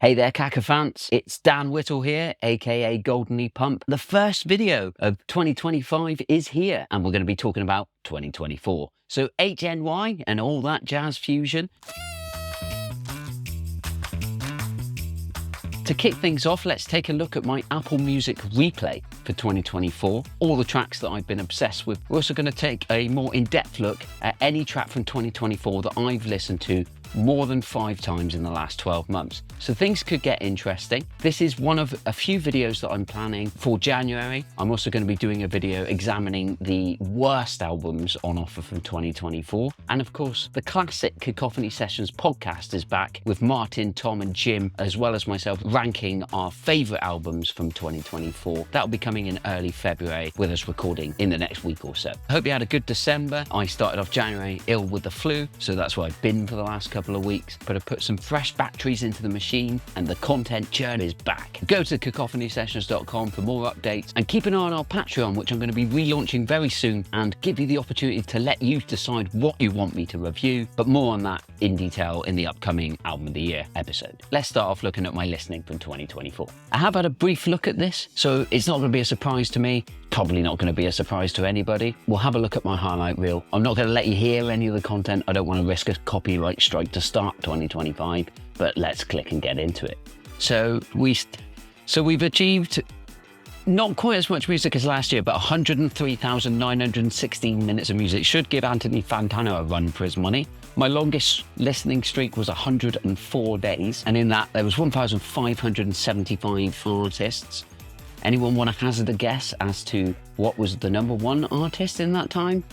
Hey there, Cacophants. It's Dan Whitell here, aka Goldenly Pump. The first video of 2025 is here, and we're going to be talking about 2024. So HNY and all that jazz fusion. To kick things off, let's take a look at my Apple Music replay for 2024. All the tracks that I've been obsessed with. We're also going to take a more in-depth look at any track from 2024 that I've listened to more than 5 times in the last 12 months. So things could get interesting. This is one of a few videos that I'm planning for January. I'm also going to be doing a video examining the worst albums on offer from 2024. And of course, the classic Cacophony Sessions podcast is back with Martin, Tom and Jim, as well as myself, ranking our favourite albums from 2024. That'll be coming in early February with us recording in the next week or so. I hope you had a good December. I started off January ill with the flu, so that's where I've been for the last couple of weeks, but I've put some fresh batteries into the machine and the content churn is back. Go to cacophonysessions.com for more updates and keep an eye on our Patreon, which I'm going to be relaunching very soon and give you the opportunity to let you decide what you want me to review, but more on that in detail in the upcoming Album of the Year episode. Let's start off looking at my listening from 2024. I have had a brief look at this, so it's not going to be a surprise to me. Probably not going to be a surprise to anybody. We'll have a look at my highlight reel. I'm not going to let you hear any of the content. I don't want to risk a copyright strike to start 2025, but let's click and get into it. So we've achieved not quite as much music as last year, but 103,916 minutes of music. Should give Anthony Fantano a run for his money. My longest listening streak was 104 days, and in that there was 1,575 artists. Anyone want to hazard a guess as to what was the number one artist in that time?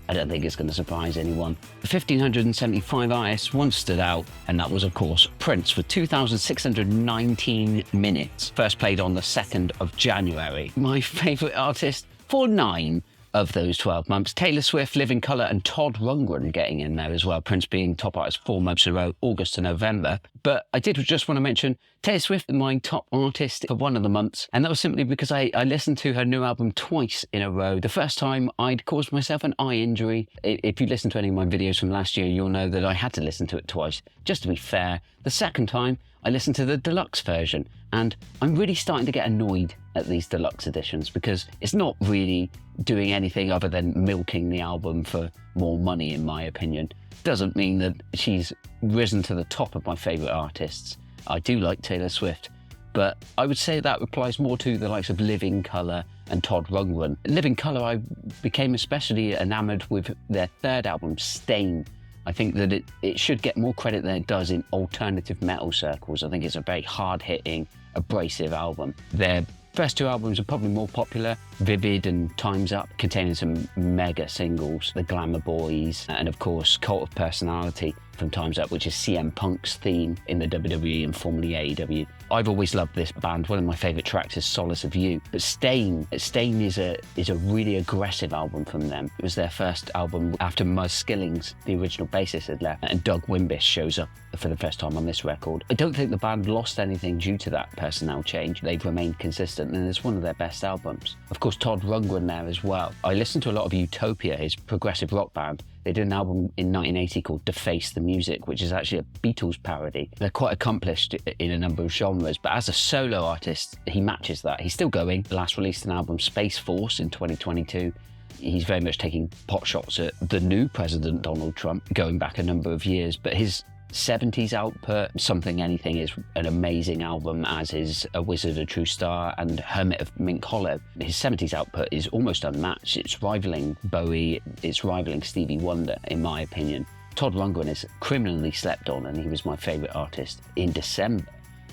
I don't think it's going to surprise anyone. 1,575 artists once stood out, and that was, of course, Prince with 2,619 minutes. First played on the 2nd of January. My favourite artist for 9 of those 12 months. Taylor Swift, Living Colour and Todd Rundgren getting in there as well. Prince being top artist 4 months in a row, August to November. But I did just want to mention Taylor Swift, my top artist for one of the months. And that was simply because I listened to her new album twice in a row. The first time I'd caused myself an eye injury. If you listen to any of my videos from last year, you'll know that I had to listen to it twice, just to be fair. The second time, I listened to the deluxe version. And I'm really starting to get annoyed at these deluxe editions because it's not really doing anything other than milking the album for more money, in my opinion. Doesn't mean that she's risen to the top of my favourite artists. I do like Taylor Swift, but I would say that applies more to the likes of Living Colour and Todd Rundgren. Living Colour, I became especially enamoured with their third album, Stain. I think that it should get more credit than it does in alternative metal circles. I think it's a very hard-hitting, abrasive album. Their first 2 albums are probably more popular, Vivid and Time's Up, containing some mega singles, The Glamour Boys, and of course Cult of Personality from Time's Up, which is CM Punk's theme in the WWE and formerly AEW. I've always loved this band. One of my favourite tracks is Solace of You. But Stain is a really aggressive album from them. It was their first album after Muzz Skillings, the original bassist, had left, and Doug Wimbish shows up for the first time on this record. I don't think the band lost anything due to that personnel change. They've remained consistent, and it's one of their best albums. Of course, Todd Rundgren there as well. I listened to a lot of Utopia, his progressive rock band. They did an album in 1980 called Deface the Music, which is actually a Beatles parody. They're quite accomplished in a number of genres, but as a solo artist, he matches that. He's still going. Last released an album, Space Force, in 2022. He's very much taking pot shots at the new president, Donald Trump, going back a number of years, but his 70s output, Something Anything, is an amazing album, as is A Wizard, a True Star and Hermit of Mink Hollow. His 70s output is almost unmatched. It's rivaling Bowie, it's rivaling Stevie Wonder, in my opinion. Todd Rundgren is criminally slept on, and he was my favourite artist in December.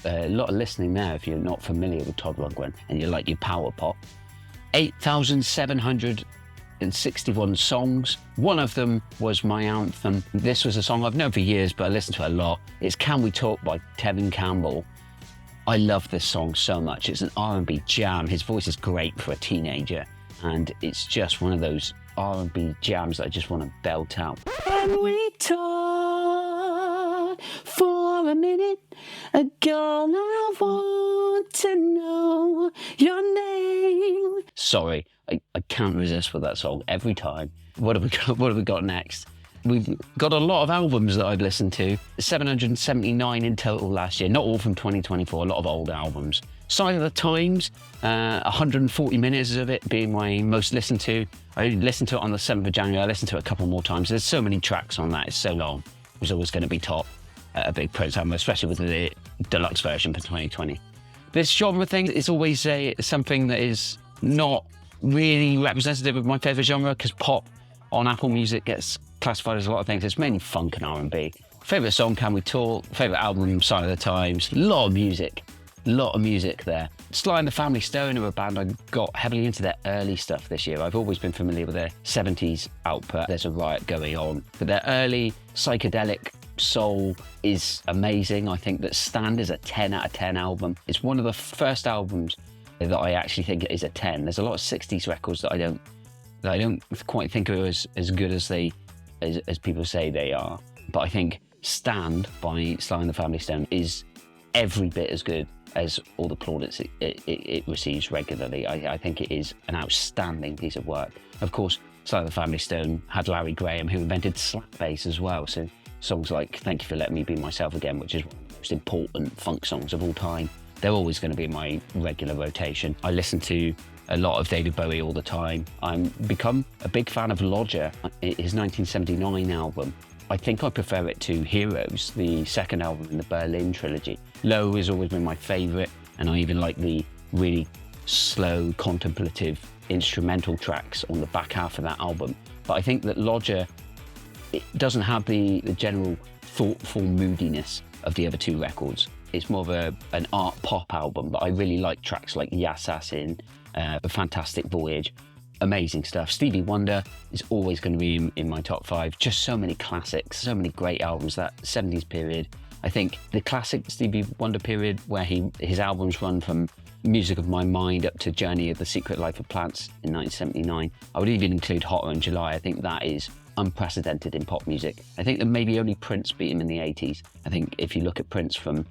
A lot of listening there if you're not familiar with Todd Rundgren and you like your power pop. 8,761 songs. One of them was my anthem. This was a song I've known for years, but I listened to it a lot. It's Can We Talk by Tevin Campbell. I love this song so much. It's an R&B jam. His voice is great for a teenager, and it's just one of those R&B jams that I just want to belt out. Can we talk for a minute? Girl, I want to know your name. Sorry, I can't resist with that song every time. What have we got next? We've got a lot of albums that I've listened to, 779 in total last year, not all from 2024, a lot of old albums. Sign of the Times, 140 minutes of it being my most listened to. I listened to it on the 7th of January, I listened to it a couple more times. There's so many tracks on that, it's so long. It was always going to be top at a big Prince album, especially with the deluxe version for 2020. This genre thing is always something that is not really representative of my favourite genre, because pop on Apple Music gets classified as a lot of things. It's mainly funk and R&B. Favourite song, Can We Talk? Favourite album, Sign of the Times. A lot of music there. Sly and the Family Stone are a band I got heavily into their early stuff this year. I've always been familiar with their 70s output. There's a riot going on. But their early psychedelic soul is amazing. I think that Stand is a 10 out of 10 album. It's one of the first albums that I actually think is a 10. There's a lot of 60s records that I don't quite think are as good as people say they are. But I think Stand by Sly and the Family Stone is every bit as good as all the plaudits it receives regularly. I think it is an outstanding piece of work. Of course, Sly and the Family Stone had Larry Graham, who invented slap bass as well. So songs like Thank You for Letting Me Be Myself Again, which is one of the most important funk songs of all time, they're always going to be in my regular rotation. I listen to a lot of David Bowie all the time. I'm become a big fan of Lodger, his 1979 album. I think I prefer it to Heroes, the second album in the Berlin trilogy. Low has always been my favourite, and I even like the really slow, contemplative instrumental tracks on the back half of that album. But I think that Lodger, it doesn't have the general thoughtful moodiness of the other two records. It's more of an art pop album, but I really like tracks like Yassassin, The Fantastic Voyage. Amazing stuff. Stevie Wonder is always going to be in my top 5. Just so many classics, so many great albums. That 70s period, I think the classic Stevie Wonder period, where his albums run from Music of My Mind up to Journey of the Secret Life of Plants in 1979. I would even include Hotter in July. I think that is unprecedented in pop music. I think that maybe only Prince beat him in the 80s. I think if you look at Prince from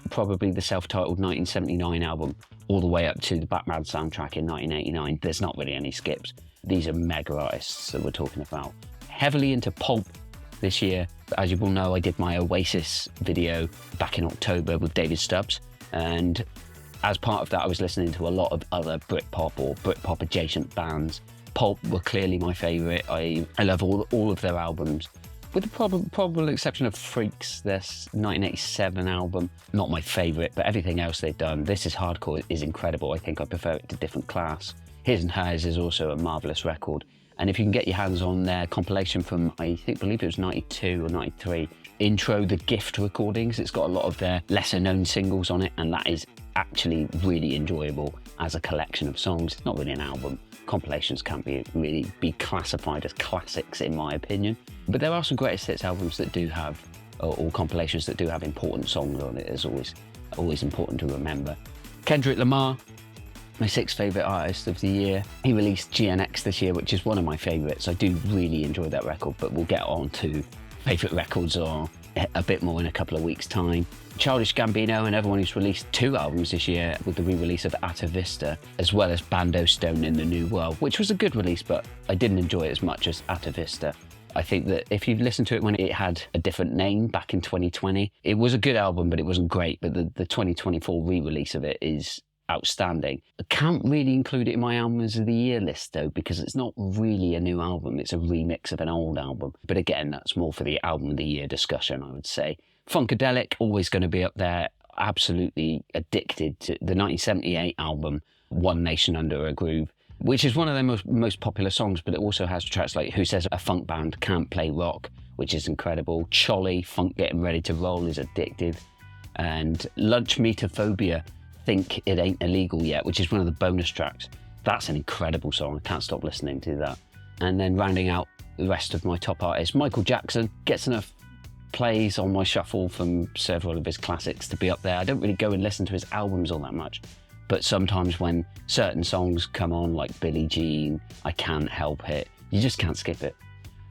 probably the self-titled 1979 album all the way up to the Batman soundtrack in 1989, there's not really any skips. These are mega artists that we're talking about. Heavily into pulp this year. As you will know, I did my Oasis video back in October with David Stubbs, and as part of that I was listening to a lot of other Britpop or Britpop adjacent bands. Pulp were clearly my favourite. I love all of their albums, with the probable exception of Freaks, their 1987 album. Not my favourite, but everything else they've done. This Is Hardcore is incredible. I think I prefer it to Different Class. His and Hers is also a marvellous record. And if you can get your hands on their compilation from, believe it was 92 or 93, Intro, The Gift recordings, it's got a lot of their lesser known singles on it, and that is actually really enjoyable as a collection of songs. It's not really an album. Compilations can't really be classified as classics in my opinion, but there are some greatest hits albums that do have, or compilations that do have important songs on it. Is always important to remember. Kendrick Lamar, my 6th favourite artist of the year. He released GNX this year, which is one of my favourites. I do really enjoy that record, but we'll get on to favourite records or a bit more in a couple of weeks' time. Childish Gambino, another one who's released 2 albums this year with the re-release of Atta Vista, as well as Bando Stone in the New World, which was a good release, but I didn't enjoy it as much as Atta Vista. I think that if you listen to it when it had a different name back in 2020, it was a good album, but it wasn't great. But the 2024 re-release of it is outstanding. I can't really include it in my albums of the year list though, because it's not really a new album. It's a remix of an old album. But again, that's more for the album of the year discussion, I would say. Funkadelic, always going to be up there. Absolutely addicted to the 1978 album, One Nation Under a Groove, which is one of their most popular songs, but it also has tracks like Who Says a Funk Band Can't Play Rock, which is incredible. Cholly, Funk Getting Ready to Roll is addictive. And Lunch Metaphobia, Think It Ain't Illegal Yet, which is one of the bonus tracks. That's an incredible song. I can't stop listening to that. And then rounding out the rest of my top artists, Michael Jackson gets enough plays on my shuffle from several of his classics to be up there. I don't really go and listen to his albums all that much, but sometimes when certain songs come on, like Billie Jean, I Can't Help It, you just can't skip it.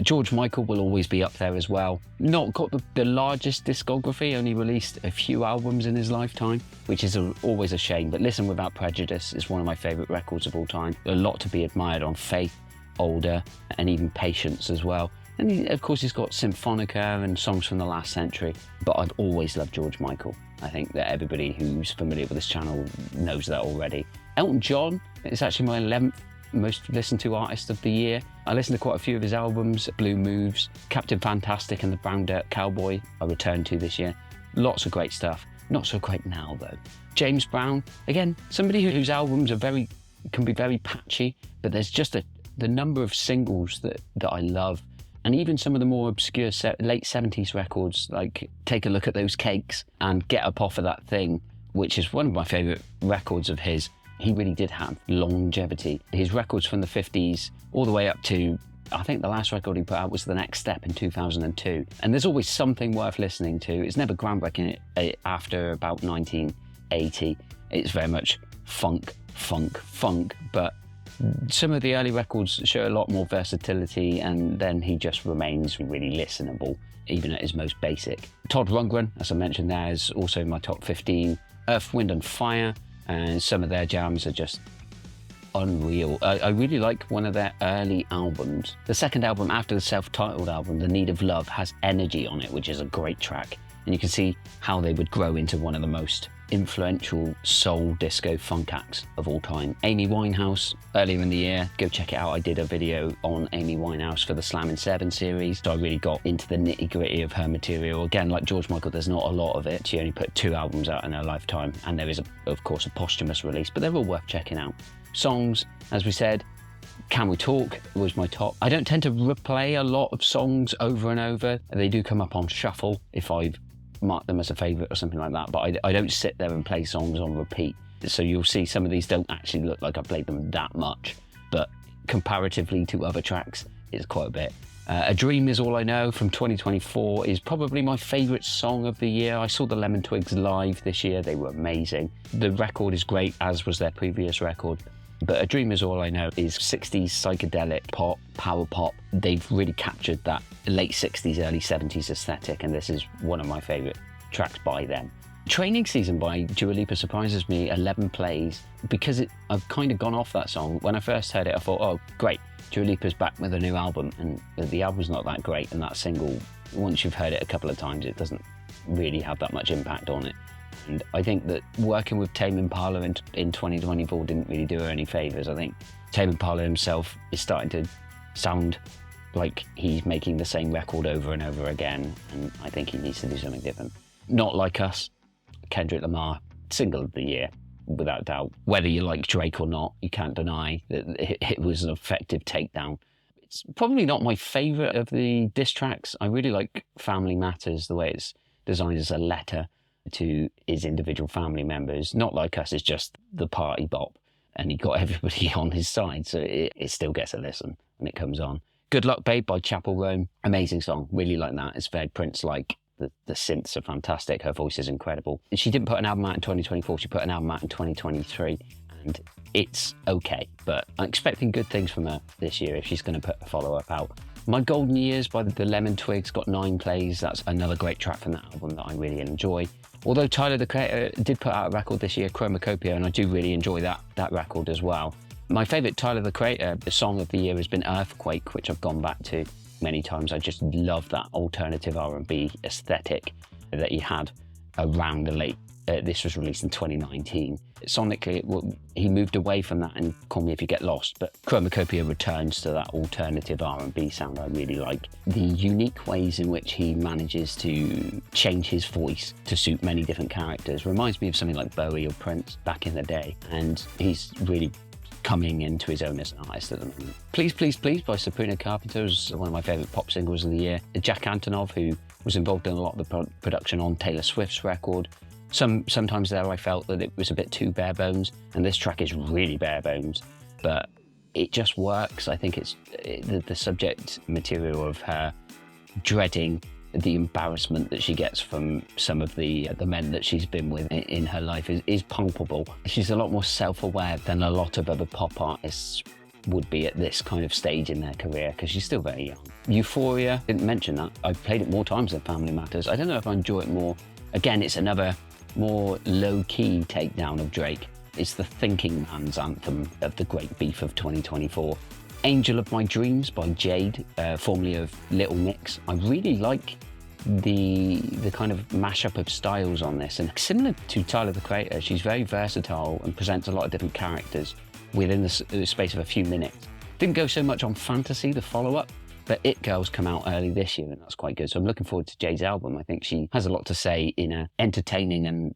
George Michael will always be up there as well. Not got the largest discography, only released a few albums in his lifetime, which is always a shame, but Listen Without Prejudice is one of my favourite records of all time. A lot to be admired on Faith, Older, and even Patience as well. And of course he's got Symphonica and songs from the last century, but I've always loved George Michael. I think that everybody who's familiar with this channel knows that already. Elton John is actually my 11th most listened to artist of the year. I listened to quite a few of his albums. Blue Moves, Captain Fantastic and the Brown Dirt Cowboy I returned to this year. Lots of great stuff. Not so great now though. James Brown, again, somebody whose albums are can be very patchy, but there's just the number of singles that I love. And even some of the more obscure late 70s records, like Take a Look at Those Cakes and Get Up Off of That Thing, which is one of my favourite records of his. He really did have longevity. His records from the 50s all the way up to, I think the last record he put out was The Next Step in 2002. And there's always something worth listening to. It's never groundbreaking after about 1980. It's very much funk, but some of the early records show a lot more versatility, and then he just remains really listenable, even at his most basic. Todd Rundgren, as I mentioned there, is also in my top 15. Earth, Wind and Fire, and some of their jams are just unreal. I really like one of their early albums. The second album after the self-titled album, The Need of Love, has Energy on it, which is a great track. And you can see how they would grow into one of the most influential soul, disco, funk acts of all time. Amy Winehouse, earlier in the year, go check it out. I did a video on Amy Winehouse for the Slammin' 7 series. So I really got into the nitty-gritty of her material. Again, like George Michael, there's not a lot of it. She only put 2 albums out in her lifetime, and there is, of course, a posthumous release, but they're all worth checking out. Songs, as we said, Can We Talk was my top. I don't tend to replay a lot of songs over and over. They do come up on shuffle if I've marked them as a favourite or something like that, but I don't sit there and play songs on repeat. So you'll see some of these don't actually look like I played them that much, but comparatively to other tracks, it's quite a bit. A Dream Is All I Know from 2024 is probably my favourite song of the year. I saw the Lemon Twigs live this year. They were amazing. The record is great, as was their previous record. But A Dream Is All I Know is 60s psychedelic pop, power pop. They've really captured that late 60s, early 70s aesthetic, and this is one of my favourite tracks by them. Training Season by Dua Lipa surprises me, 11 plays, because I've kind of gone off that song. When I first heard it, I thought, oh, great, Dua Lipa's back with a new album, and the album's not that great, and that single, once you've heard it a couple of times, it doesn't really have that much impact on it. And I think that working with Tame Impala in 2024 didn't really do her any favours. I think Tame Impala himself is starting to sound like he's making the same record over and over again, and I think he needs to do something different. Not Like Us, Kendrick Lamar, single of the year, without doubt. Whether you like Drake or not, you can't deny that it was an effective takedown. It's probably not my favourite of the diss tracks. I really like Family Matters, the way it's designed as a letter to his individual family members. Not Like Us is just the party bop, and he got everybody on his side, so it still gets a listen when it comes on. Good Luck Babe by Chapel Roan, amazing song, really like that. It's very Prince-like. The synths are fantastic, her voice is incredible. She didn't put an album out in 2024, she put an album out in 2023, and it's okay, but I'm expecting good things from her this year if she's going to put a follow-up out. My Golden Years by the Lemon Twigs got 9 plays. That's another great track from that album that I really enjoy. Although Tyler, the Creator, did put out a record this year, Chromacopia, and I do really enjoy that record as well. My favourite Tyler, the Creator, the song of the year has been Earthquake, which I've gone back to many times. I just love that alternative R&B aesthetic that he had around the late. This was released in 2019. Sonically, he moved away from that and Call Me If You Get Lost, but Chromacopia returns to that alternative R&B sound I really like. The unique ways in which he manages to change his voice to suit many different characters reminds me of something like Bowie or Prince back in the day, and he's really coming into his own as an artist at the moment. Please, Please, Please by Sabrina Carpenter is one of my favourite pop singles of the year. Jack Antonoff, who was involved in a lot of the production on Taylor Swift's record. Sometimes there I felt that it was a bit too bare bones, and this track is really bare bones, but it just works. I think it's the subject material of her dreading the embarrassment that she gets from some of the men that she's been with in her life is palpable. She's a lot more self-aware than a lot of other pop artists would be at this kind of stage in their career, because she's still very young. Euphoria, didn't mention that. I've played it more times than Family Matters. I don't know if I enjoy it more. Again, it's another more low-key takedown of Drake. It's the thinking man's anthem of the great beef of 2024. Angel of My Dreams by Jade, formerly of Little Mix. I really like the kind of mashup of styles on this, and similar to Tyler the Creator, she's very versatile and presents a lot of different characters within the space of a few minutes. Didn't go so much on Fantasy, the follow-up, but It Girls come out early this year, and that's quite good. So I'm looking forward to Jade's album. I think she has a lot to say in an entertaining and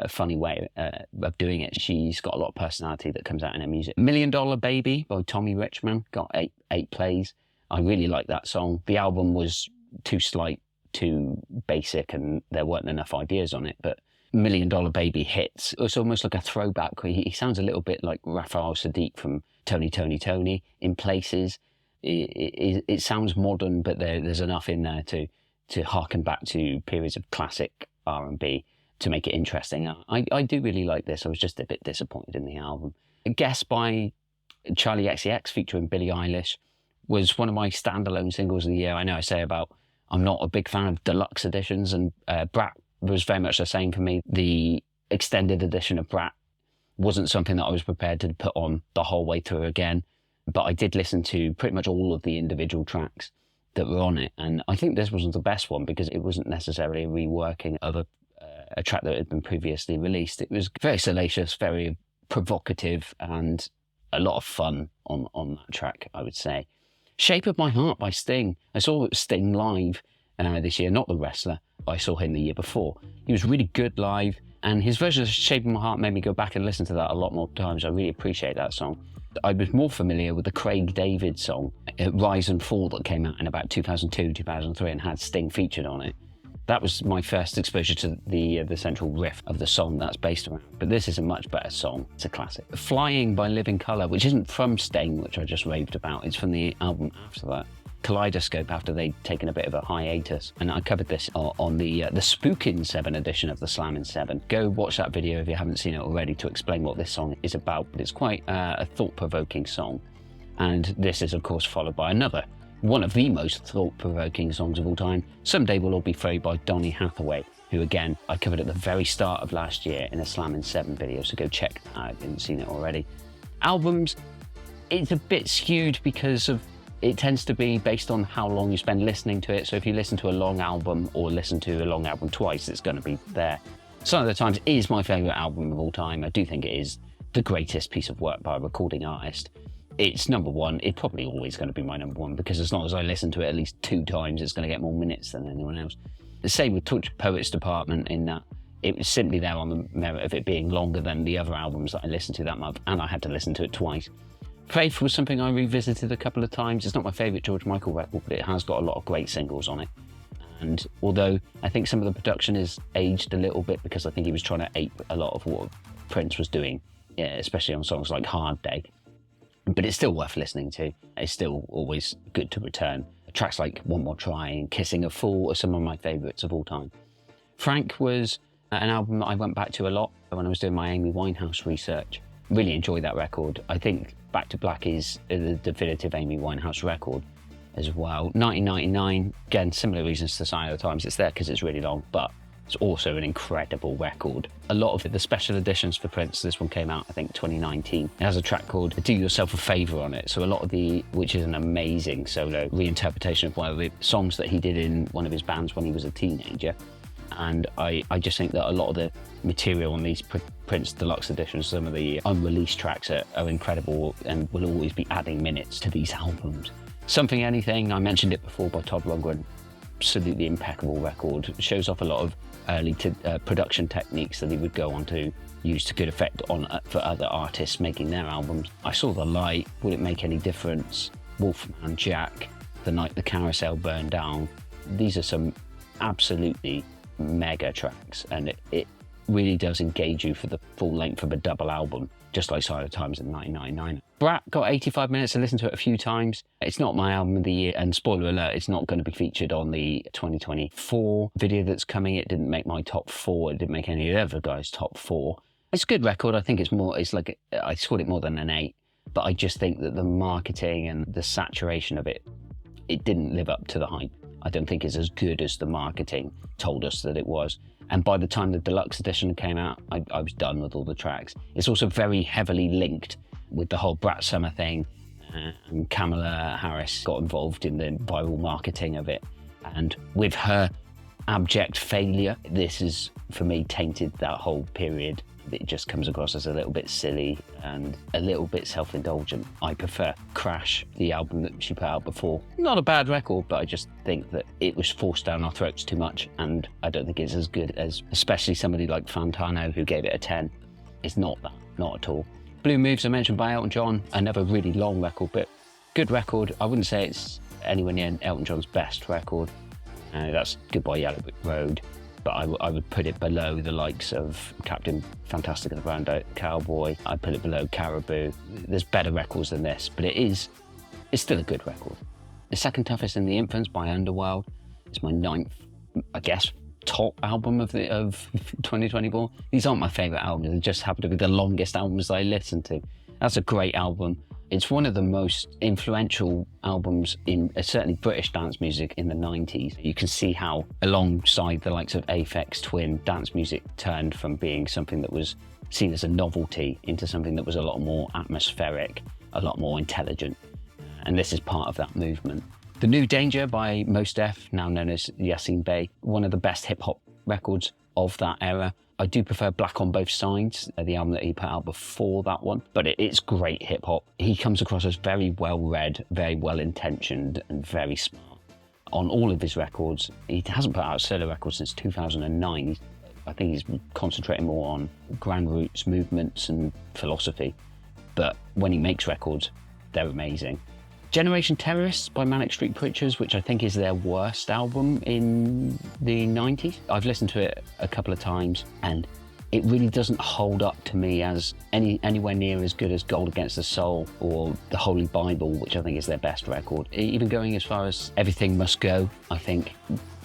funny way of doing it. She's got a lot of personality that comes out in her music. Million Dollar Baby by Tommy Richman got eight plays. I really like that song. The album was too slight, too basic, and there weren't enough ideas on it, but Million Dollar Baby hits. It's almost like a throwback. He sounds a little bit like Raphael Sadiq from Tony in places. It sounds modern, but there's enough in there to harken back to periods of classic R&B to make it interesting. I do really like this. I was just a bit disappointed in the album. A Guess by Charlie XCX featuring Billie Eilish was one of my standalone singles of the year. I know I say about I'm not a big fan of deluxe editions, and Brat was very much the same for me. The extended edition of Brat wasn't something that I was prepared to put on the whole way through again, but I did listen to pretty much all of the individual tracks that were on it, and I think this wasn't the best one because it wasn't necessarily a reworking of a track that had been previously released. It was very salacious, very provocative, and a lot of fun on that track, I would say. Shape of My Heart by Sting. I saw Sting live this year, not the wrestler. I saw him the year before. He was really good live, and his version of Shape of My Heart made me go back and listen to that a lot more times. I really appreciate that song. I was more familiar with the Craig David song, Rise and Fall, that came out in about 2002, 2003 and had Sting featured on it. That was my first exposure to the central riff of the song that's based around. But this is a much better song. It's a classic. Flying by Living Colour, which isn't from Sting, which I just raved about. It's from the album after that, Kaleidoscope, after they'd taken a bit of a hiatus. And I covered this on the Spookin' 7 edition of the Slammin' 7. Go watch that video if you haven't seen it already to explain what this song is about. But it's quite a thought-provoking song. And this is, of course, followed by another, one of the most thought-provoking songs of all time, Someday We'll All Be Free by Donny Hathaway, who, again, I covered at the very start of last year in a Slammin' 7 video, so go check that out if you haven't seen it already. Albums, it's a bit skewed because of it tends to be based on how long you spend listening to it. So if you listen to a long album or listen to a long album twice, it's going to be there. Some of the Times is my favourite album of all time. I do think it is the greatest piece of work by a recording artist. It's number one. It's probably always going to be my number one because as long as I listen to it at least 2 times, it's going to get more minutes than anyone else. The same with Touch Poets Department in that it was simply there on the merit of it being longer than the other albums that I listened to that month, and I had to listen to it twice. Faith was something I revisited a couple of times. It's not my favourite George Michael record, but it has got a lot of great singles on it. And although I think some of the production is aged a little bit because I think he was trying to ape a lot of what Prince was doing, especially on songs like Hard Day, but it's still worth listening to. It's still always good to return. Tracks like One More Try and Kissing a Fool are some of my favourites of all time. Frank was an album that I went back to a lot when I was doing my Amy Winehouse research. Really enjoyed that record. I think Back to Black is the definitive Amy Winehouse record as well. 1999, again, similar reasons to Sign of the Times. It's there because it's really long, but it's also an incredible record. A lot of the special editions for Prince, this one came out, I think, 2019. It has a track called Do Yourself a Favour on it. So a lot of which is an amazing solo reinterpretation of one of the songs that he did in one of his bands when he was a teenager. And I just think that a lot of the material on these Prince Deluxe editions, some of the unreleased tracks are incredible and will always be adding minutes to these albums. Something Anything, I mentioned it before, by Todd Rundgren. Absolutely impeccable record. It shows off a lot of early production techniques that he would go on to use to good effect for other artists making their albums. I Saw the Light, Will It Make Any Difference? Wolfman Jack, The Night the Carousel Burned Down. These are some absolutely mega tracks, and it really does engage you for the full length of a double album, just like Sign of the Times in 1999. Brat got 85 minutes. I listened to it a few times. It's not my album of the year, and spoiler alert, it's not going to be featured on the 2024 video that's coming. It didn't make my top 4. It didn't make any of the other guys' top 4. It's a good record. I think it's like I scored it more than an 8, but I just think that the marketing and the saturation of it didn't live up to the hype. I don't think it's as good as the marketing told us that it was. And by the time the deluxe edition came out, I was done with all the tracks. It's also very heavily linked with the whole Brat Summer thing. and Kamala Harris got involved in the viral marketing of it. And with her abject failure, this has, for me, tainted that whole period. It just comes across as a little bit silly and a little bit self-indulgent. I prefer Crash, the album that she put out before. Not a bad record, but I just think that it was forced down our throats too much, and I don't think it's as good as, especially somebody like Fantano, who gave it a 10. It's not that, not at all. Blue Moves, I mentioned by Elton John, another really long record, but good record. I wouldn't say it's anywhere near Elton John's best record. That's Goodbye Yellow Brick Road, but I would put it below the likes of Captain Fantastic and the Brown Cowboy. I'd put it below Caribou. There's better records than this, but it's still a good record. The second toughest in the Infants by Underworld. It's my 9th, I guess, top album of 2024. These aren't my favourite albums, they just happen to be the longest albums I listen to. That's a great album. It's one of the most influential albums in certainly British dance music in the 90s. You can see how, alongside the likes of Aphex Twin, dance music turned from being something that was seen as a novelty into something that was a lot more atmospheric, a lot more intelligent. And this is part of that movement. The New Danger by Mos Def, now known as Yasin Bey, one of the best hip-hop records of that era. I do prefer Black on Both Sides, the album that he put out before that one, but it's great hip-hop. He comes across as very well-read, very well-intentioned, and very smart. On all of his records, he hasn't put out a solo record since 2009. I think he's concentrating more on grand roots, movements, and philosophy. But when he makes records, they're amazing. Generation Terrorists by Manic Street Preachers, which I think is their worst album in the 90s. I've listened to it a couple of times and it really doesn't hold up to me as anywhere near as good as Gold Against the Soul or The Holy Bible, which I think is their best record. Even going as far as Everything Must Go, I think,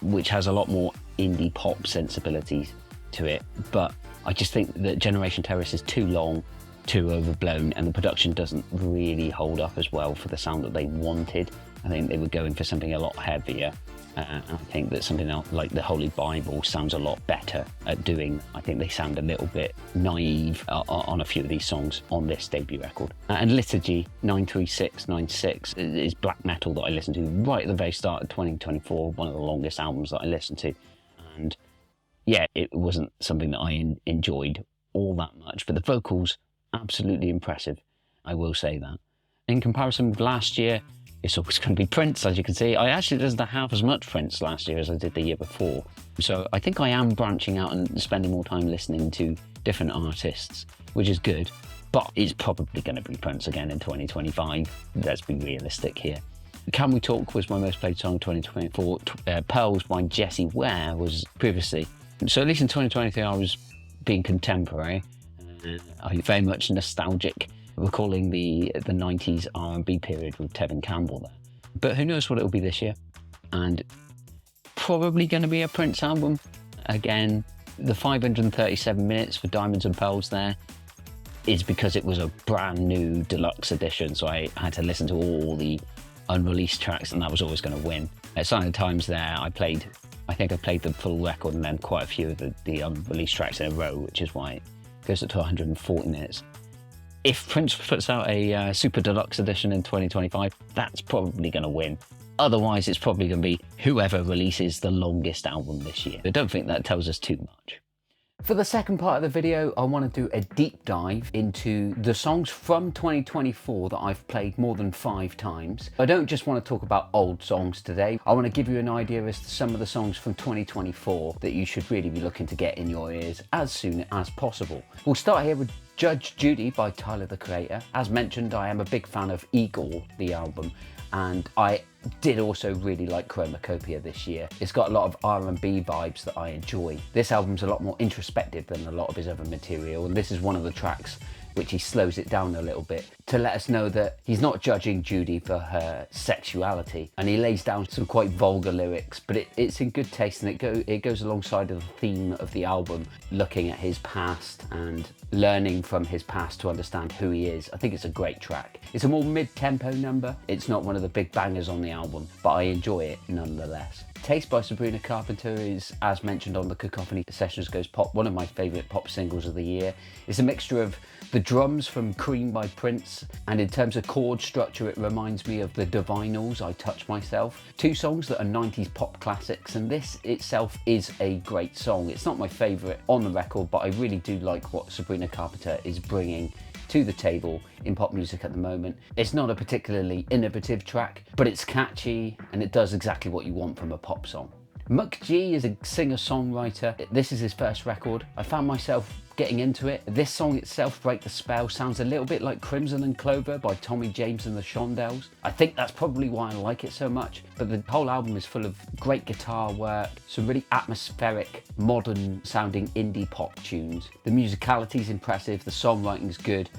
which has a lot more indie pop sensibilities to it. But I just think that Generation Terrorists is too long, too overblown, and the production doesn't really hold up as well for the sound that they wanted. I think they were going for something a lot heavier. I think that something else like The Holy Bible sounds a lot better at doing. I think they sound a little bit naive on a few of these songs on this debut record. And Liturgy 93696 is black metal that I listened to right at the very start of 2024, one of the longest albums that I listened to. And yeah, it wasn't something that I enjoyed all that much, but the vocals, absolutely impressive, I will say that. In comparison with last year, it's always going to be Prince, as you can see. I actually listened to half as much Prince last year as I did the year before. So I think I am branching out and spending more time listening to different artists, which is good, but it's probably going to be Prince again in 2025. Let's be realistic here. Can We Talk was my most played song 2024. Pearls by Jessie Ware was previously. So at least in 2023 I was being contemporary. I'm very much nostalgic, recalling the 90s R&B period with Tevin Campbell there. But who knows what it'll be this year. And probably going to be a Prince album. Again, the 537 minutes for Diamonds and Pearls there is because it was a brand new deluxe edition, so I had to listen to all the unreleased tracks, and that was always going to win. At Sign of the Times there, I think I played the full record and then quite a few of the unreleased tracks in a row, which is why it goes up to 140 minutes. If Prince puts out a super deluxe edition in 2025, that's probably going to win. Otherwise, it's probably going to be whoever releases the longest album this year. I don't think that tells us too much. For the second part of the video, I want to do a deep dive into the songs from 2024 that I've played more than 5 times. I don't just want to talk about old songs today. I want to give you an idea as to some of the songs from 2024 that you should really be looking to get in your ears as soon as possible. We'll start here with Judge Judy by Tyler, the Creator. As mentioned, I am a big fan of Eagle, the album, and I did also really like Chromacopia this year. It's got a lot of R&B vibes that I enjoy. This album's a lot more introspective than a lot of his other material, and this is one of the tracks which he slows it down a little bit to let us know that he's not judging Judy for her sexuality, and he lays down some quite vulgar lyrics, but it's in good taste, and it goes alongside of the theme of the album, looking at his past and learning from his past to understand who he is. I think it's a great track. It's a more mid-tempo number. It's not one of the big bangers on the album, but I enjoy it nonetheless. Taste by Sabrina Carpenter is, as mentioned on the Cacophony Sessions Goes Pop, one of my favourite pop singles of the year. It's a mixture of the drums from Cream by Prince, and in terms of chord structure it reminds me of the Divinals, I Touch Myself. Two songs that are 90s pop classics, and this itself is a great song. It's not my favourite on the record, but I really do like what Sabrina Carpenter is bringing to the table in pop music at the moment. It's not a particularly innovative track, but it's catchy and it does exactly what you want from a pop song. Muck G is a singer-songwriter. This is his first record. I found myself getting into it. This song itself, Break the Spell, sounds a little bit like Crimson and Clover by Tommy James and the Shondells. I think that's probably why I like it so much, but the whole album is full of great guitar work, some really atmospheric, modern sounding indie pop tunes. The musicality is impressive, the songwriting's good.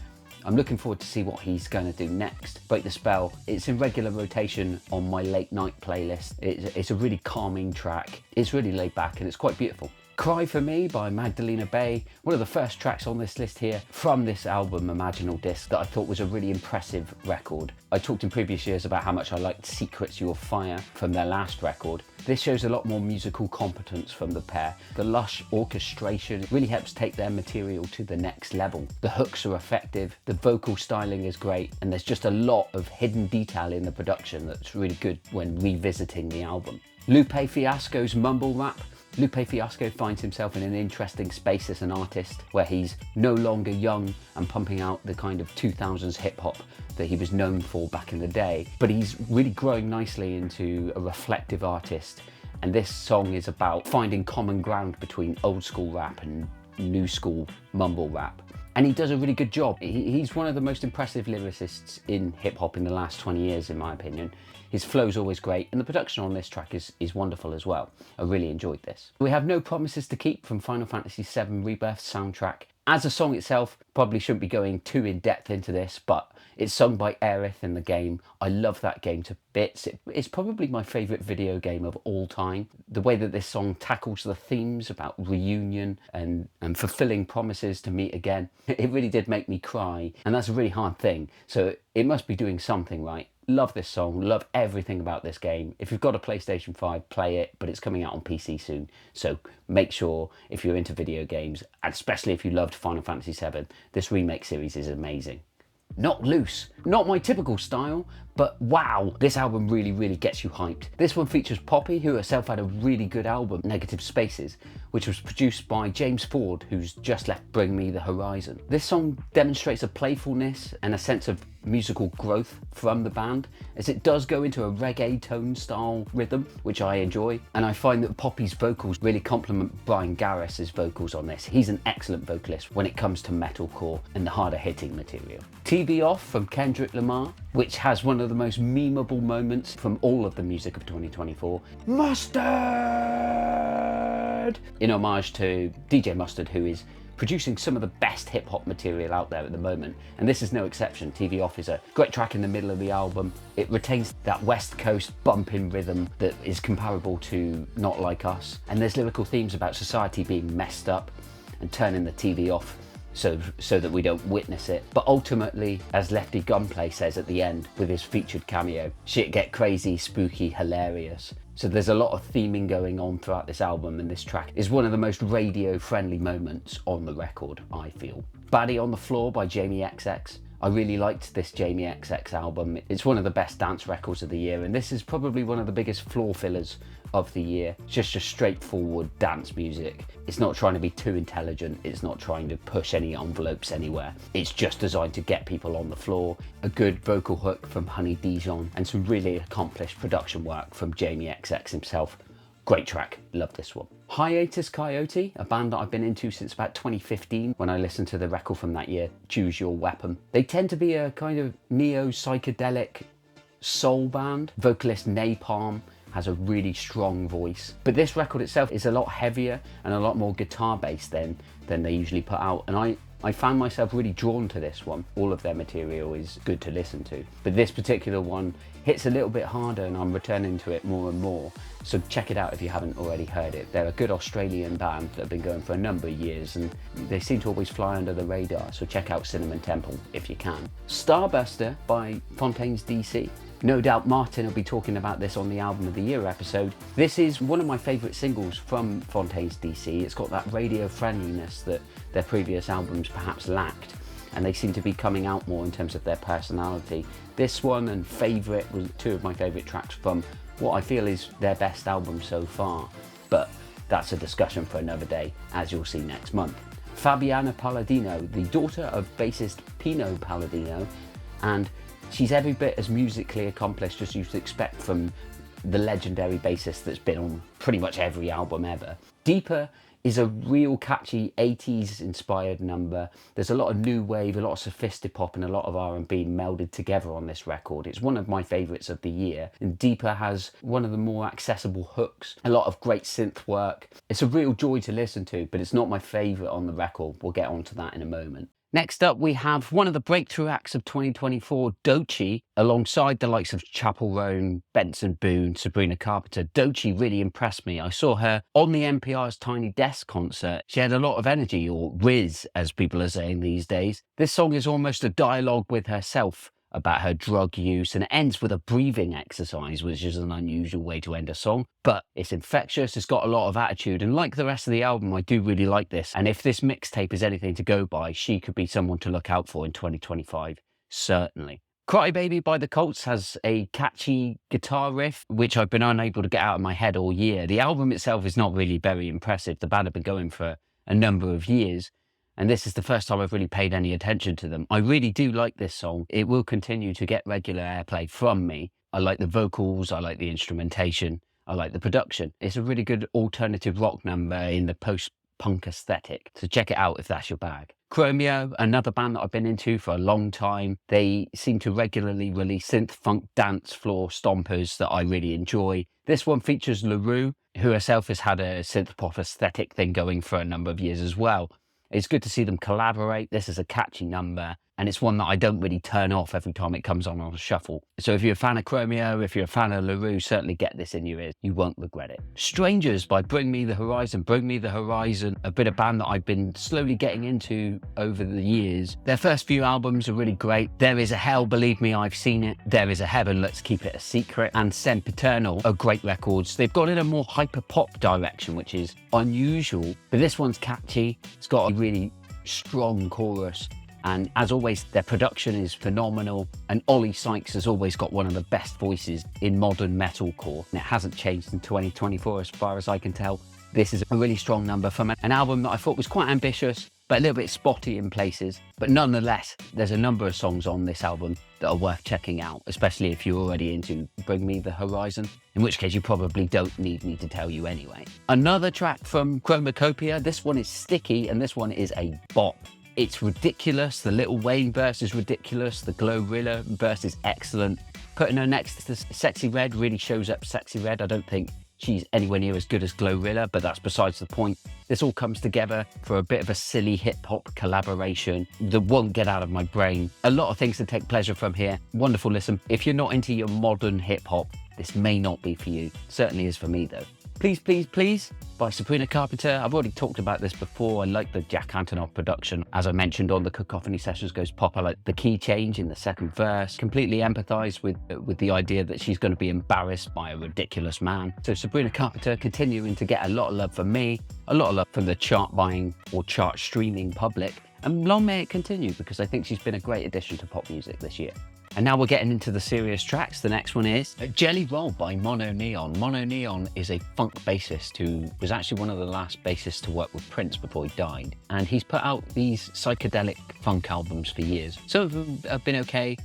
I'm looking forward to see what he's going to do next. Break the Spell, it's in regular rotation on my late night playlist. It's a really calming track. It's really laid back and it's quite beautiful. Cry for Me by Magdalena Bay, one of the first tracks on this list here from this album, Imaginal Disc, that I thought was a really impressive record. I talked in previous years about how much I liked Secrets Your Fire from their last record. This shows a lot more musical competence from the pair. The lush orchestration really helps take their material to the next level. The hooks are effective, the vocal styling is great, and there's just a lot of hidden detail in the production that's really good when revisiting the album. Lupe Fiasco's mumble rap. Lupe Fiasco finds himself in an interesting space as an artist where he's no longer young and pumping out the kind of 2000s hip hop that he was known for back in the day, but he's really growing nicely into a reflective artist, and this song is about finding common ground between old school rap and new school mumble rap. And he does a really good job. He's one of the most impressive lyricists in hip hop in the last 20 years, in my opinion. His flow's always great, and the production on this track is wonderful as well. I really enjoyed this. We have No Promises to Keep from Final Fantasy VII Rebirth soundtrack. As a song itself, probably shouldn't be going too in depth into this, but it's sung by Aerith in the game. I love that game to bits. It's probably my favourite video game of all time. The way that this song tackles the themes about reunion and fulfilling promises to meet again, it really did make me cry, and that's a really hard thing, so it must be doing something right. Love this song, love everything about this game. If you've got a PlayStation 5, play it, but it's coming out on PC soon. So make sure, if you're into video games, and especially if you loved Final Fantasy VII, this remake series is amazing. Not Loose, not my typical style, but wow, this album really gets you hyped. This one features Poppy, who herself had a really good album, Negative Spaces, which was produced by James Ford, who's just left Bring Me the Horizon. This song demonstrates a playfulness and a sense of musical growth from the band, as it does go into a reggae tone style rhythm, which I enjoy, and I find that Poppy's vocals really complement Brian Garris's vocals on this. He's an excellent vocalist when it comes to metalcore and the harder hitting material. TV Off from Kendrick Lamar, which has one of the most memeable moments from all of the music of 2024. Mustard! In homage to DJ Mustard, who is producing some of the best hip hop material out there at the moment, and this is no exception. TV Off is a great track in the middle of the album. It retains that West Coast bumping rhythm that is comparable to Not Like Us, and there's lyrical themes about society being messed up and turning the TV off so that we don't witness it. But ultimately, as Lefty Gunplay says at the end with his featured cameo, shit get crazy, spooky, hilarious. So there's a lot of theming going on throughout this album, and this track is one of the most radio-friendly moments on the record, I feel. Baddie on the Floor by Jamie XX. I really liked this Jamie XX album. It's one of the best dance records of the year, and this is probably one of the biggest floor fillers of the year. It's just a straightforward dance music. It's not trying to be too intelligent. It's not trying to push any envelopes anywhere. It's just designed to get people on the floor. A good vocal hook from Honey Dijon, and some really accomplished production work from Jamie XX himself. Great track, love this one. Hiatus Coyote, a band that I've been into since about 2015 when I listened to the record from that year, Choose Your Weapon. They tend to be a kind of neo-psychedelic soul band. Vocalist Napalm has a really strong voice, but this record itself is a lot heavier and a lot more guitar based than they usually put out, and I found myself really drawn to this one. All of their material is good to listen to, but this particular one hits a little bit harder, and I'm returning to it more and more, so check it out if you haven't already heard it. They're a good Australian band that have been going for a number of years, and they seem to always fly under the radar, so check out Cinnamon Temple if you can. Starburster by Fontaine's DC. No doubt Martin will be talking about this on the Album of the Year episode. This is one of my favourite singles from Fontaines DC. It's got that radio friendliness that their previous albums perhaps lacked, and they seem to be coming out more in terms of their personality. This one and Favourite was two of my favourite tracks from what I feel is their best album so far, but that's a discussion for another day, as you'll see next month. Fabiana Palladino, the daughter of bassist Pino Palladino, and she's every bit as musically accomplished as you'd expect from the legendary bassist that's been on pretty much every album ever. Deeper is a real catchy 80s inspired number. There's a lot of new wave, a lot of sophisti-pop and a lot of R&B melded together on this record. It's one of my favourites of the year, and Deeper has one of the more accessible hooks, a lot of great synth work. It's a real joy to listen to, but it's not my favourite on the record. We'll get onto that in a moment. Next up, we have one of the breakthrough acts of 2024, Doechii, alongside the likes of Chapel Roan, Benson Boone, Sabrina Carpenter. Doechii really impressed me. I saw her on the NPR's Tiny Desk concert. She had a lot of energy, or whiz, as people are saying these days. This song is almost a dialogue with herself about her drug use, and it ends with a breathing exercise, which is an unusual way to end a song, but it's infectious, it's got a lot of attitude, and like the rest of the album, I do really like this. And if this mixtape is anything to go by, she could be someone to look out for in 2025, certainly. Cry Baby by the Colts has a catchy guitar riff, which I've been unable to get out of my head all year. The album itself is not really very impressive. The band have been going for a number of years, and this is the first time I've really paid any attention to them. I really do like this song. It will continue to get regular airplay from me. I like the vocals, I like the instrumentation, I like the production. It's a really good alternative rock number in the post-punk aesthetic. So check it out if that's your bag. Chromeo, another band that I've been into for a long time. They seem to regularly release synth funk dance floor stompers that I really enjoy. This one features LaRue, who herself has had a synth pop aesthetic thing going for a number of years as well. It's good to see them collaborate. This is a catchy number, and it's one that I don't really turn off every time it comes on a shuffle. So if you're a fan of Chromeo, if you're a fan of LaRue, certainly get this in your ears. You won't regret it. Strangers by Bring Me the Horizon. Bring Me the Horizon, a bit of band that I've been slowly getting into over the years. Their first few albums are really great. There Is a Hell, Believe Me, I've Seen It. There Is a Heaven, Let's Keep It a Secret, and Sempiternal are great records. They've gone in a more hyper-pop direction, which is unusual, but this one's catchy. It's got a really strong chorus, and as always, their production is phenomenal, and Ollie Sykes has always got one of the best voices in modern metalcore, and it hasn't changed in 2024 as far as I can tell. This is a really strong number from an album that I thought was quite ambitious, but a little bit spotty in places. But nonetheless, there's a number of songs on this album that are worth checking out, especially if you're already into Bring Me the Horizon, in which case you probably don't need me to tell you anyway. Another track from Chromacopia, this one is sticky, and this one is a bop. It's ridiculous, the Lil Wayne verse is ridiculous, the Glorilla verse is excellent. Putting her next to Sexy Red really shows up Sexy Red. I don't think she's anywhere near as good as Glorilla, but that's besides the point. This all comes together for a bit of a silly hip-hop collaboration that won't get out of my brain. A lot of things to take pleasure from here. Wonderful listen. If you're not into your modern hip-hop, this may not be for you. Certainly is for me, though. Please, Please, Please by Sabrina Carpenter. I've already talked about this before. I like the Jack Antonoff production. As I mentioned on the Cacophony Sessions Goes Pop, I like the key change in the second verse. Completely empathise with the idea that she's going to be embarrassed by a ridiculous man. So Sabrina Carpenter continuing to get a lot of love from me, a lot of love from the chart-buying or chart-streaming public, and long may it continue, because I think she's been a great addition to pop music this year. And now we're getting into the serious tracks. The next one is Jelly Roll by Mono Neon. Mono Neon is a funk bassist who was actually one of the last bassists to work with Prince before he died. And he's put out these psychedelic funk albums for years. Some of them have been okay.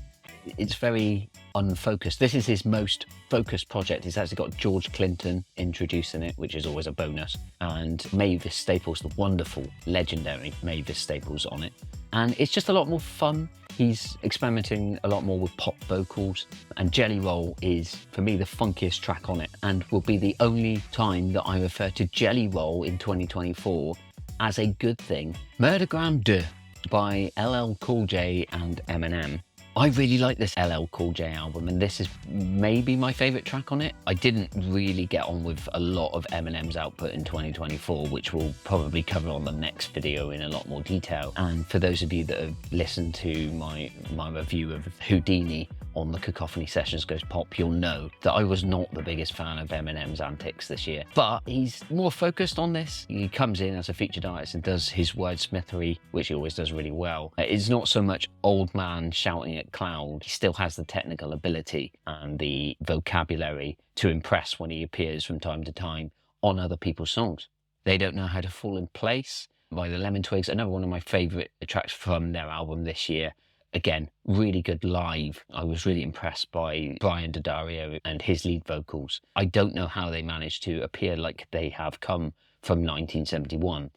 It's very unfocused. This is his most focused project. He's actually got George Clinton introducing it, which is always a bonus. And Mavis Staples, the wonderful, legendary Mavis Staples on it. And it's just a lot more fun. He's experimenting a lot more with pop vocals, and Jelly Roll is, for me, the funkiest track on it, and will be the only time that I refer to Jelly Roll in 2024 as a good thing. Murdergram 2 by LL Cool J and Eminem. I really like this LL Cool J album, and this is maybe my favourite track on it. I didn't really get on with a lot of Eminem's output in 2024, which we'll probably cover on the next video in a lot more detail. And for those of you that have listened to my review of Houdini on the Cacophony Sessions Goes Pop, you'll know that I was not the biggest fan of Eminem's antics this year. But he's more focused on this. He comes in as a featured artist and does his wordsmithery, which he always does really well. It's not so much old man shouting at cloud. He still has the technical ability and the vocabulary to impress when he appears from time to time on other people's songs. They Don't Know How to Fall in Place by the Lemon Twigs, another one of my favourite tracks from their album this year. Again, really good live. I was really impressed by Brian Daddario and his lead vocals. I don't know how they managed to appear like they have come from 1971,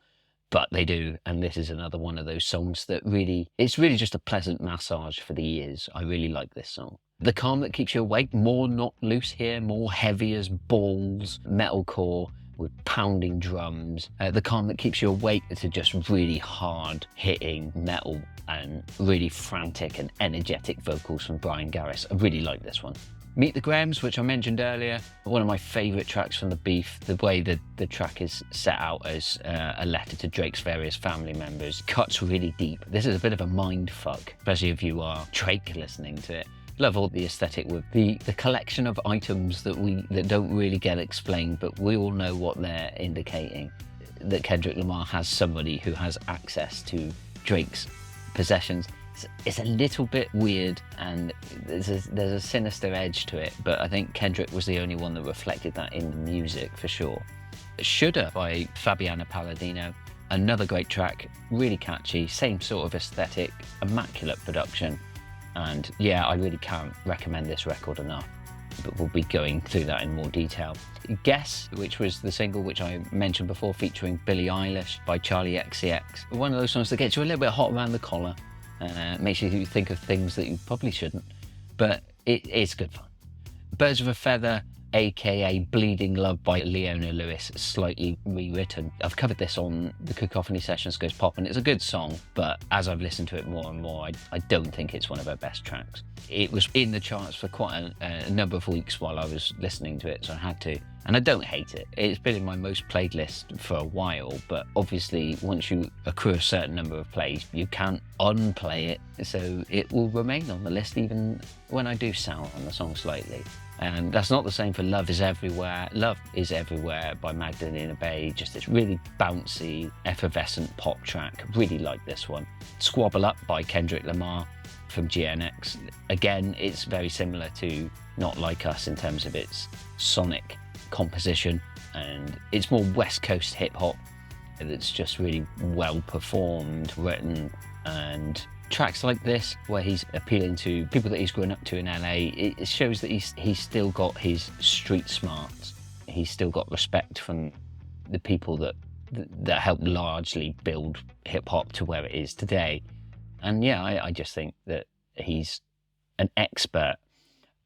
but they do. And this is another one of those songs that it's really just a pleasant massage for the ears. I really like this song. The Calm That Keeps You Awake, more Not Loose here, more heavy as balls, metalcore with pounding drums. The Calm That Keeps You Awake is just really hard hitting metal and really frantic and energetic vocals from Brian Garris. I really like this one. Meet the Grahams, which I mentioned earlier, one of my favourite tracks from the Beef. The way that the track is set out as a letter to Drake's various family members cuts really deep. This is a bit of a mind fuck, especially if you are Drake listening to it. Love all the aesthetic with the collection of items that don't really get explained, but we all know what they're indicating. That Kendrick Lamar has somebody who has access to Drake's possessions. It's a little bit weird and there's a sinister edge to it, but I think Kendrick was the only one that reflected that in the music for sure. Shoulda by Fabiana Palladino, another great track, really catchy, same sort of aesthetic, immaculate production. And yeah, I really can't recommend this record enough, but we'll be going through that in more detail. Guess, which was the single which I mentioned before, featuring Billie Eilish by Charlie XCX. One of those songs that gets you a little bit hot around the collar, makes you think of things that you probably shouldn't, but it's good fun. Birds of a Feather, aka Bleeding Love by Leona Lewis, slightly rewritten. I've covered this on the Cacophony Sessions Goes Pop, and it's a good song, but as I've listened to it more and more, I don't think it's one of her best tracks. It was in the charts for quite a number of weeks while I was listening to it, so I had to. And I don't hate it. It's been in my most played list for a while, but obviously once you accrue a certain number of plays, you can't unplay it, so it will remain on the list even when I do sour on the song slightly. And that's not the same for Love Is Everywhere. Love Is Everywhere by Magdalena Bay, just this really bouncy, effervescent pop track. Really like this one. Squabble Up by Kendrick Lamar from GNX. Again, it's very similar to Not Like Us in terms of its sonic composition, and it's more West Coast hip hop. It's just really well performed, written, and tracks like this, where he's appealing to people that he's grown up to in LA, it shows that he's still got his street smarts. He's still got respect from the people that helped largely build hip hop to where it is today. And yeah, I just think that he's an expert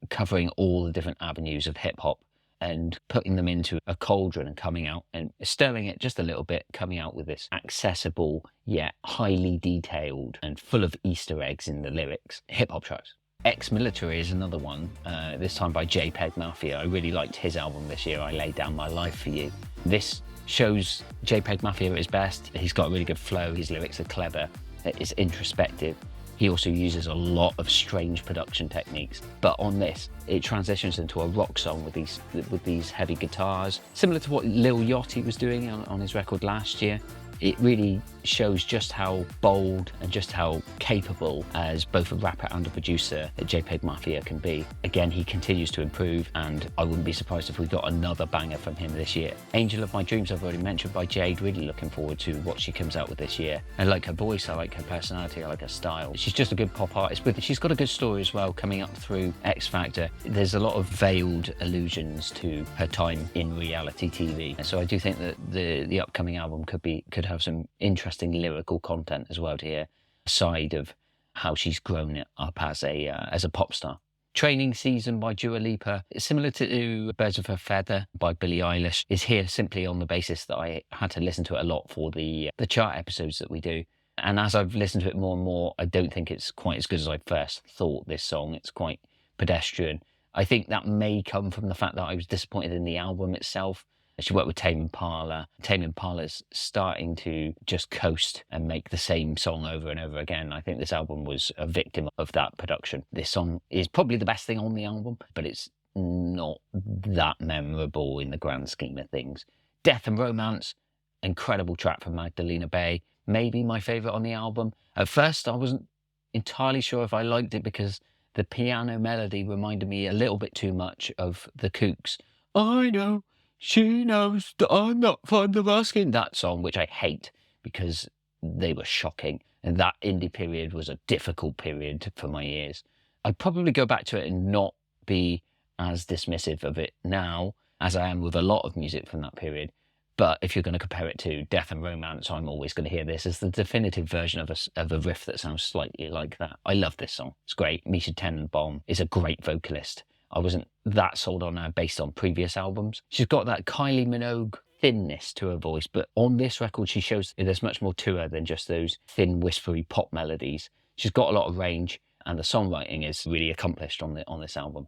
covering all the different avenues of hip hop and putting them into a cauldron and coming out and stirring it just a little bit, coming out with this accessible yet highly detailed and full of Easter eggs in the lyrics hip hop tracks. Ex-Military is another one, this time by JPEG Mafia. I really liked his album this year, I Laid Down My Life For You. This shows JPEG Mafia at his best. He's got a really good flow, his lyrics are clever, it's introspective. He also uses a lot of strange production techniques, but on this, it transitions into a rock song with these heavy guitars, similar to what Lil Yachty was doing on his record last year. It really shows just how bold and just how capable as both a rapper and a producer that JPEG Mafia can be. Again, he continues to improve, and I wouldn't be surprised if we got another banger from him this year. Angel of My Dreams, I've already mentioned, by Jade. Really looking forward to what she comes out with this year. I like her voice, I like her personality, I like her style. She's just a good pop artist, but she's got a good story as well coming up through X Factor. There's a lot of veiled allusions to her time in reality TV. So I do think that the upcoming album could have some interesting lyrical content as well to hear, aside of how she's grown it up as a pop star. Training Season by Dua Lipa, similar to Birds of a Feather by Billie Eilish, is here simply on the basis that I had to listen to it a lot for the chart episodes that we do. And as I've listened to it more and more, I don't think it's quite as good as I first thought this song. It's quite pedestrian. I think that may come from the fact that I was disappointed in the album itself. She worked with Tame Impala. Tame Impala's starting to just coast and make the same song over and over again. I think this album was a victim of that production. This song is probably the best thing on the album, but it's not that memorable in the grand scheme of things. Death and Romance, incredible track from Magdalena Bay. Maybe my favourite on the album. At first, I wasn't entirely sure if I liked it because the piano melody reminded me a little bit too much of the Kooks. I know, she knows that I'm not fond of asking. That song, which I hate because they were shocking. And that indie period was a difficult period for my ears. I'd probably go back to it and not be as dismissive of it now as I am with a lot of music from that period. But if you're going to compare it to Death and Romance, I'm always going to hear this as the definitive version of a riff that sounds slightly like that. I love this song. It's great. Misha Tenenbaum is a great vocalist. I wasn't that sold on her based on previous albums. She's got that Kylie Minogue thinness to her voice, but on this record she shows there's much more to her than just those thin, whispery pop melodies. She's got a lot of range, and the songwriting is really accomplished on this album.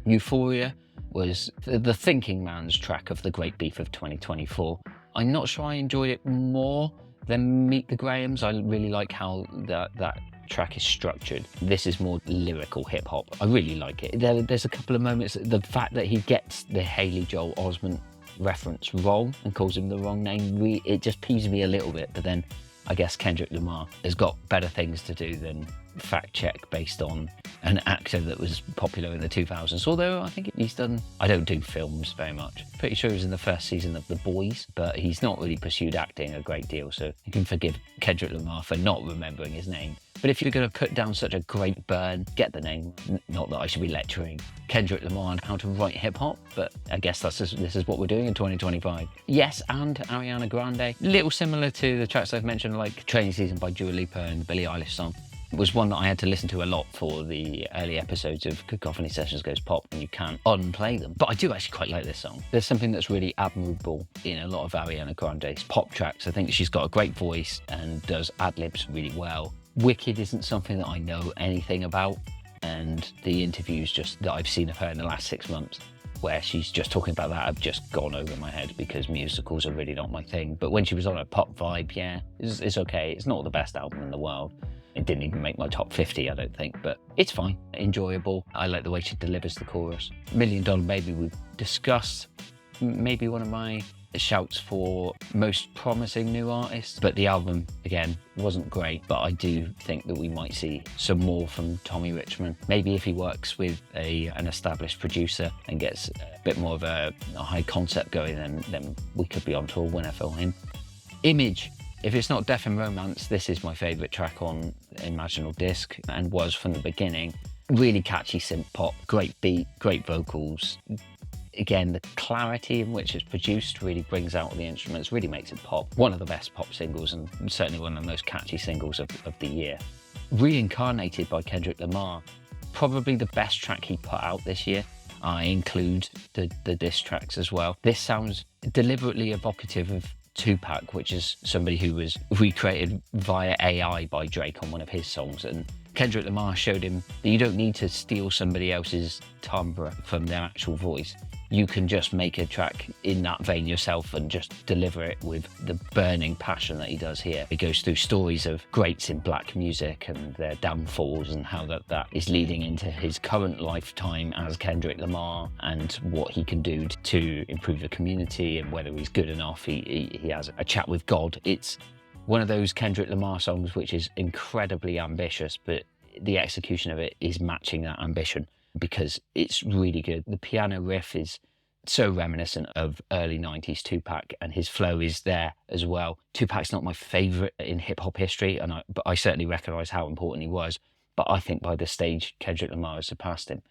Euphoria was the thinking man's track of the Great Beef of 2024. I'm not sure I enjoyed it more than Meet the Grahams. I really like how that track is structured. This is more lyrical hip-hop. I really like it. There's a couple of moments, the fact that he gets the Haley Joel Osment reference wrong and calls him the wrong name, it just peeves me a little bit, but then I guess Kendrick Lamar has got better things to do than fact check based on an actor that was popular in the 2000s. Although I think he's done, I don't do films very much. Pretty sure he was in the first season of The Boys, but he's not really pursued acting a great deal, so you can forgive Kendrick Lamar for not remembering his name. But if you're going to put down such a great burn, get the name. Not that I should be lecturing Kendrick Lamar on how to write hip-hop, but I guess this is what we're doing in 2025. Yes, and Ariana Grande. Little similar to the tracks I've mentioned, like Training Season by Dua Lipa and the Billie Eilish song. It was one that I had to listen to a lot for the early episodes of Cacophony Sessions Goes Pop, and you can't unplay them. But I do actually quite like this song. There's something that's really admirable in a lot of Ariana Grande's pop tracks. I think she's got a great voice and does ad-libs really well. Wicked isn't something that I know anything about, and the interviews that I've seen of her in the last 6 months where she's just talking about that have just gone over my head because musicals are really not my thing. But when she was on a pop vibe, yeah, it's okay. It's not the best album in the world. It didn't even make my top 50, I don't think, but it's fine, enjoyable. I like the way she delivers the chorus. $1 Million Baby we've discussed, maybe one of my shouts for most promising new artists, but the album again wasn't great. But I do think that we might see some more from Tommy Richman. Maybe if he works with an established producer and gets a bit more of a high concept going, then we could be onto a winner for him. Image. If it's not Death and Romance, this is my favourite track on Imaginal Disc, and was from the beginning. Really catchy synth pop, great beat, great vocals. Again, the clarity in which it's produced really brings out the instruments, really makes it pop. One of the best pop singles, and certainly one of the most catchy singles of the year. Reincarnated by Kendrick Lamar, probably the best track he put out this year. I include the diss tracks as well. This sounds deliberately evocative of Tupac, which is somebody who was recreated via AI by Drake on one of his songs, and Kendrick Lamar showed him that you don't need to steal somebody else's timbre from their actual voice. You can just make a track in that vein yourself and just deliver it with the burning passion that he does here. He goes through stories of greats in black music and their downfalls and how that is leading into his current lifetime as Kendrick Lamar and what he can do to improve the community and whether he's good enough. He has a chat with God. It's one of those Kendrick Lamar songs which is incredibly ambitious, but the execution of it is matching that ambition because it's really good. The piano riff is so reminiscent of early 90s Tupac, and his flow is there as well. Tupac's not my favourite in hip-hop history, but I certainly recognise how important he was. But I think by this stage, Kendrick Lamar has surpassed him.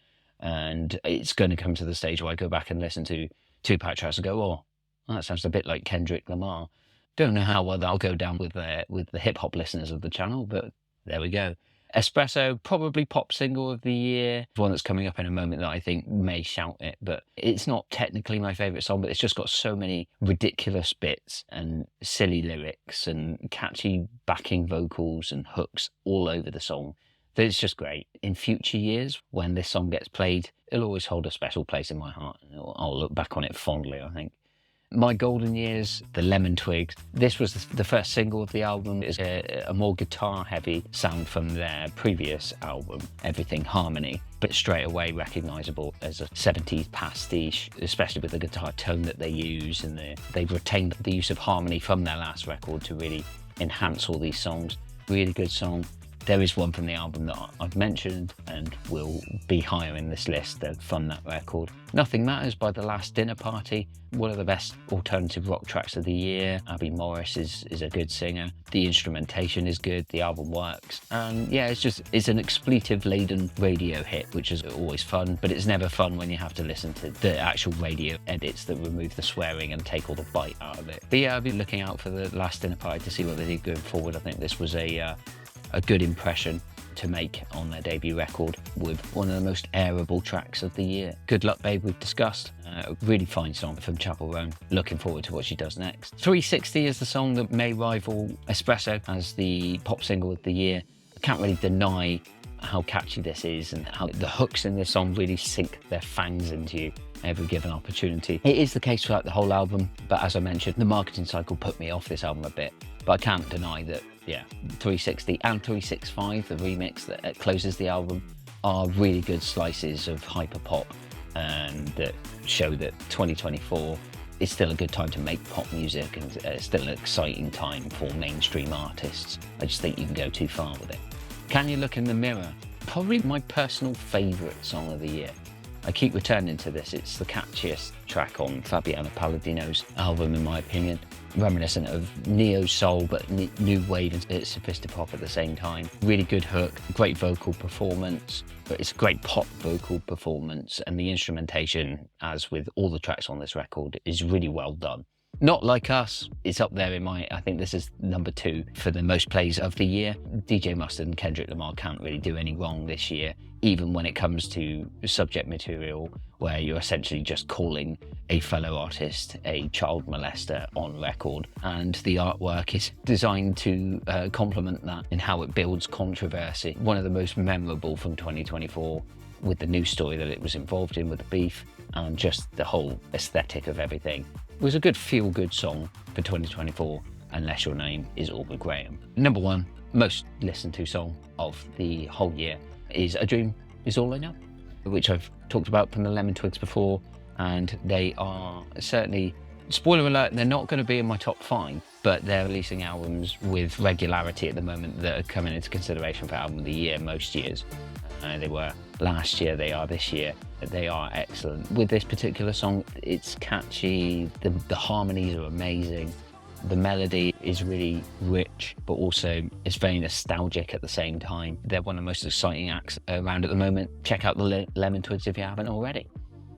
And it's going to come to the stage where I go back and listen to Tupac tracks and go, oh, that sounds a bit like Kendrick Lamar. Don't know how well that'll go down with the hip-hop listeners of the channel, but there we go. Espresso, probably pop single of the year. One that's coming up in a moment that I think may shout it, but it's not technically my favourite song, but it's just got so many ridiculous bits and silly lyrics and catchy backing vocals and hooks all over the song that it's just great. In future years, when this song gets played, it'll always hold a special place in my heart. I'll look back on it fondly, I think. My Golden Years, the Lemon Twigs. This was the first single of the album. It's a more guitar-heavy sound from their previous album, Everything Harmony, but straight away recognisable as a 70s pastiche, especially with the guitar tone that they use, and they've retained the use of harmony from their last record to really enhance all these songs. Really good song. There is one from the album that I've mentioned and will be higher in this list from that record. Nothing Matters by The Last Dinner Party, one of the best alternative rock tracks of the year. Abby Morris is a good singer. The instrumentation is good, the album works. And yeah, it's an expletive-laden radio hit, which is always fun, but it's never fun when you have to listen to the actual radio edits that remove the swearing and take all the bite out of it. But yeah, I'll be looking out for The Last Dinner Party to see what they do going forward. I think this was a good impression to make on their debut record with one of the most airable tracks of the year. Good Luck Babe we've discussed. A really fine song from Chapel Roan. Looking forward to what she does next. 360 is the song that may rival Espresso as the pop single of the year. I can't really deny how catchy this is and how the hooks in this song really sink their fangs into you every given opportunity. It is the case throughout the whole album, but as I mentioned, the marketing cycle put me off this album a bit. But I can't deny that, yeah, 360 and 365, the remix that closes the album, are really good slices of hyper pop and that show that 2024 is still a good time to make pop music and still an exciting time for mainstream artists. I just think you can go too far with it. Can You Look in the Mirror? Probably my personal favourite song of the year. I keep returning to this. It's the catchiest track on Fabiano Palladino's album, in my opinion. Reminiscent of neo-soul, but new wave and sophisti-pop at the same time. Really good hook, great vocal performance, but it's a great pop vocal performance, and the instrumentation, as with all the tracks on this record, is really well done. Not Like Us, it's up there I think this is number 2 for the most plays of the year. DJ Mustard and Kendrick Lamar can't really do any wrong this year, even when it comes to subject material where you're essentially just calling a fellow artist a child molester on record. And the artwork is designed to complement that in how it builds controversy. One of the most memorable from 2024 with the news story that it was involved in with the beef and just the whole aesthetic of everything. It was a good feel-good song for 2024, unless your name is Aubrey Graham. Number 1 most listened to song of the whole year is A Dream Is All I Know, which I've talked about from the Lemon Twigs before, and they are certainly, spoiler alert, they're not going to be in my top 5, but they're releasing albums with regularity at the moment that are coming into consideration for Album of the Year most years. They were last year, they are this year. They are excellent. With this particular song, it's catchy, the harmonies are amazing, the melody is really rich, but also it's very nostalgic at the same time. They're one of the most exciting acts around at the moment. Check out the Lemon Twigs if you haven't already.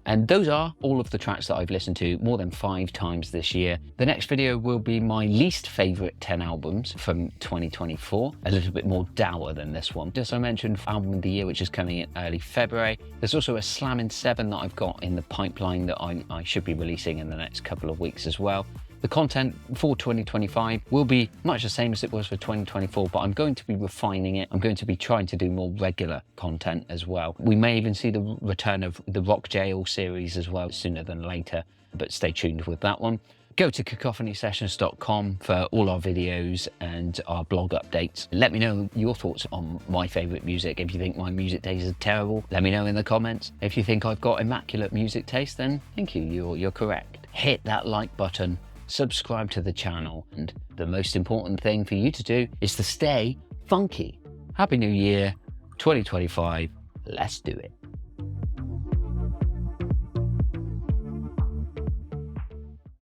And those are all of the tracks that I've listened to more than 5 times this year. The next video will be my least favourite 10 albums from 2024, a little bit more dour than this one. As I mentioned, Album of the Year, which is coming in early February. There's also a Slammin' 7 that I've got in the pipeline that I should be releasing in the next couple of weeks as well. The content for 2025 will be much the same as it was for 2024, but I'm going to be refining it. I'm going to be trying to do more regular content as well. We may even see the return of the Rock Jail series as well sooner than later, but stay tuned with that one. Go to cacophonysessions.com for all our videos and our blog updates. Let me know your thoughts on my favourite music. If you think my music taste is terrible, let me know in the comments. If you think I've got immaculate music taste, then thank you, you're correct. Hit that like button, subscribe to the channel, and the most important thing for you to do is to stay funky. Happy New Year, 2025, let's do it.